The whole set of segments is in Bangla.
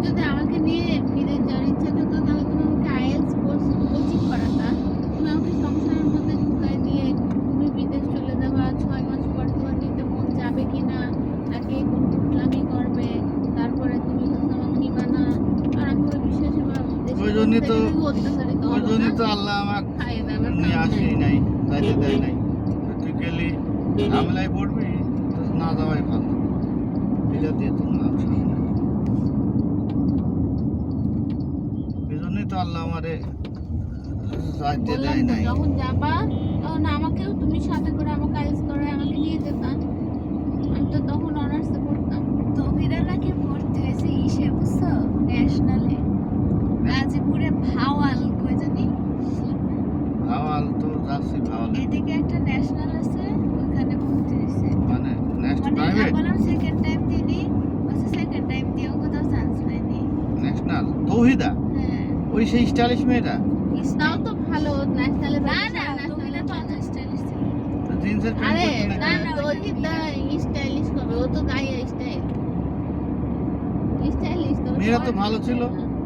যদি আমাকে নিয়ে বিদেশ যাওয়ার ইচ্ছা থাকতো তাহলে তুমি আমাকে আইএলটিএস কোচিং করাতা। তুমি আমাকে সংসারের মধ্যে ঢুকাই দিয়ে তুমি বিদেশ চলে যাবা, 6 মাস পর তোমার নিতে মন যাবে কিনা, নাকি কোন কুটলামি করবে, তারপরে তুমি আমাকে নিবা না। আর আমি ওই বিশ্বাসে ওই জন্যই তো অত্যাচারিত ওই জন্যই তো আল্লাহ আমাকে খাইয়ে দেবে নিয়ে আসি নাই, যাইতে দেয় নাই। তুই গেলি ঝামেলায় পড়বি, তো না যাওয়াই ভালো। এটা দিয়ে তো না এই জন্যই তো আল্লাহ আমারে যাইতে দেয় নাই। যখন যাবা তখন আমাকেও তুমি সাথে করে আমাকে আইএলটিএস করে আমাকে নিয়ে যেতাম। আমি তো তখন অনার্সে পড়তাম। তহিরা নাকি পড়তে হয়েছে ইসে বুঝছো, ন্যাশনালে গাজীপুরে ভাওয়াল কই জানি ভাওয়াল তো যাচ্ছি ভাওয়াল, এদিকে একটা ন্যাশনাল আছে ওখানে পড়তে হয়েছে। মানে নেক্সট মানে প্রাইভেট বললাম সেকেন্ড টাইম দিনি, বলছে সেকেন্ড টাইম দিয়েও কোথাও চান্স পাইনি। ন্যাশনাল তৌহিদা, হ্যাঁ ওই সেই স্টাইলিশ মেয়েটা তাও তো ভালো ন্যাশনালে। না না তহিরা তো অত স্টাইলিশ ছিল। জিন্সের আরে প্যান্ট না পরতে তো ওইটা স্টাইলিশ হবে, ও তো গায়ে স্টাইলিশ তো মেয়েরা তো ভালো ছিল।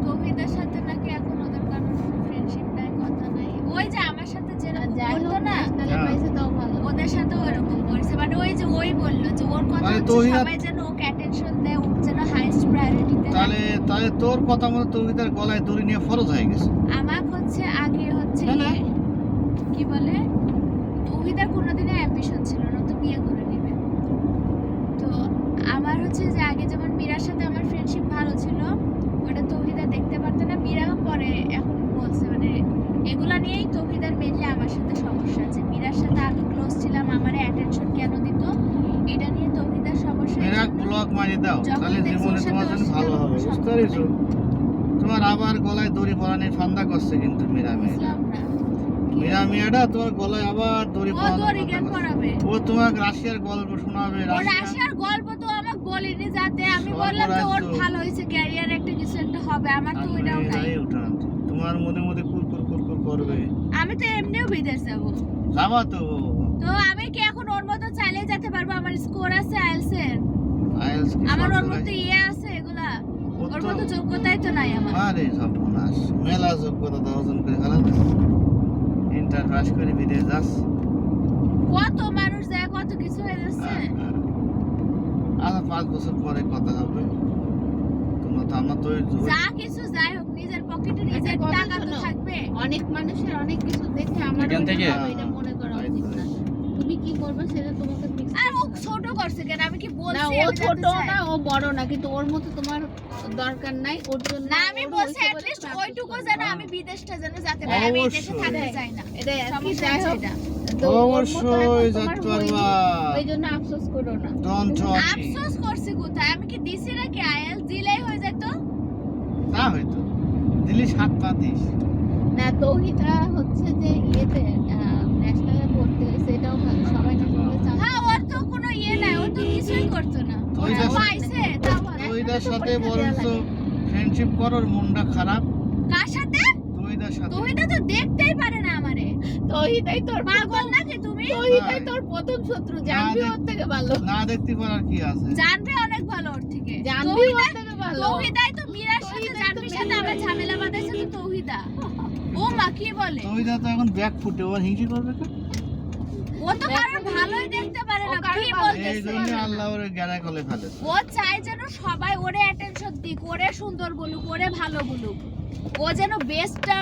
তহিদার সাথে নাকি এখন ওদের কারোর ফ্রেন্ডশিপ নাই, কথা নাই। ওই যে আমার সাথে যেরকম যাই করতো হোক না ন্যাশনালে পাইছে তাও ভালো। ওদের সাথে ওরকম করেছে, বাট ওই যে ওই বললো যে ওর কথা মানে হচ্ছে তহিরা- সবাই যেন ওকে অ্যাটেনশন দেয়, ওকে যেন হাইয়েস্ট প্রায়োরিটি দেয়। তাহলে তাহলে তোর কথা মতো তৌহিদার গলায় দড়ি নিয়ে ফরজ হয়ে গেছে। আমার হচ্ছে আগে হচ্ছে না, না। কি বলে তহিদার কোনোদিনই অ্যাম্বিশন ছিল না তো বিয়ে করে নেবে। তো আমার হচ্ছে যে আগে যেমন মীরার সাথে আমার ফ্রেন্ডশিপ ভালো ছিল, ওটা তহিদা দেখতে পারতো না। মীরা পরে এখন বলছে মানে এগুলা নিয়েই তহিদার মেনলি আমার সাথে সমস্যা আছে। মীরার সাথে আগে ক্লোজ ছিলাম, আমারে অ্যাটেনশন কেন দিত এটা নিয়ে তহিদার সমস্যা। মেয়েরা ব্লক মারি দাও, যখন তাহলে দেখছি জীবনে ওর সাথে তোমার ওর জন্য সাথে ভালো হবে, কোনো বুঝতে সম্পর্ক পেরেছো? নেই। তোমার আবার গলায় দড়ি পরানোর ফান্দা করছে কিন্তু মেয়েরা মেয়েটা। বুঝলাম না মেয়েরা মেয়েটা তোমার গলায় আবার দড়ি ও পরানোর দড়ি ফান্দা কেন করছে। পরাবে? ও তোমাকে রাশিয়ার গল্প শোনাবে। ও রাশিয়ার গল্প তো আমাকে বলেনি, যাতে আমি সব বললাম যে ওর রাজ্য। ভালো হয়েছে, ক্যারিয়ার একটা কিছু একটা হবে। আমার তো ওইটাও নাই। তোমার মনে মধ্যে কুরকুর কুরকুর করবে। আমি তো এমনিও বিদেশ যাবো, যাবা তো তো আমি কি এখন ওর মতো চাইলে যেতে পারবো? আমার স্কোর আছে আইএলটিএস এর, আইএলস কি আমার সব ওর মতো জায়গায়? ইয়ে আছে এগুলা, ও ওর তো- মতো যোগ্যতাই তো নাই আমার। আরে সর্বনাশ, মেলা যোগ্যতা তো অর্জন করে ফেলাম। ইন্টার পাস করে বিদেশ যাস। কত মানুষ যায়, কত কিছু হয়ে যাচ্ছে। আর 5 বছর পরে কথা হবে। তোমরা তো আমার তো যা কিছু যাই হোক নিজের পকেটে নিজের একটা কথা টাকা তো শোনো। থাকবে। অনেক মানুষের অনেক কিছু দেখে আমার এখান থেকে? এটা মনে করা উচিত না। তুমি কি করবে সেটা তোমাকে fix আর ও করতে হবে। ছোট করছে কেন? আমি কি না বলছি ও আমি ছোট যেতে চাই? না, ও বড় না, কিন্তু ওর মতো তোমার দরকার নাই। ওর জন্য না আমি ওর বলছি হয়েছে at বলে least তুমি ওইটুকু আফসোস যেন করো। আমি বিদেশটা যেন যেতে পারি, আমি এই দেশে অবশ্যই। থাকতে চাই না। এটাই আর কি, সমস্যা যাই হচ্ছে হোক। এটা। তো ওর মতো অবশ্যই এখন তোমার যেতে হয়নি, পারবা। ওই জন্য আফসোস করো না। Don't worry. আফসোস করছি কোথায়? আমি কি দিছি নাকি আইএলটিএস দিলেই হয়ে যেত? তা হয়তো দিল্লি 7 পাতিস। না তৌহিদা হচ্ছে যে ইয়েতে ন্যাশনালে পড়তে গেছে, এটাও ভালো। সবাই ন্যাশনালে চান্স হ্যাঁ ওর তো কোনো ইয়ে নাই, ও তো কিছুই করতো না। তো ও এটা- পাইছে তাও ভালো। তৈদার সাথে পরীক্ষা দেয়া বরঞ্চ লাগে। ফ্রেন্ডশিপ করো, ওর মনটা খারাপ। কার সাথে? তৈদার সাথে তহিদা তো দেখতেই পারে না আমারে। তৌহিদাই তোর পাগল নাকি তুমি? তৌহিদাই তোর প্রথম শত্রু, জানবি ওর থেকে ভালো। না দেখতে পারার কি আছে? জানবে অনেক ভালো ওর থেকে। জানবি ওর থেকে ভালো। তৌহিদাই তো মীরার সাথে তৌহিদাই তো জানবির সাথে বেশি আমার ঝামেলা বাঁধাইছে তো তৌহিদা। ও মা কি বলে? তৈদা তো এখন ব্যাক ফুটে, ওর হিংসি করবে কেন? ও তো কারোর ভালোই দেখতে পারে না, ও কারোর কি ভালো এই বলতেছে? জন্য আল্লাহ ওরে গেরা কলে ফেলেছে। ও চাই যেন সবাই ওরে অ্যাটেনশন দিক, ওরে সুন্দর বলুক, ওরে ভালো বলুক, ও যেন বেস্টটা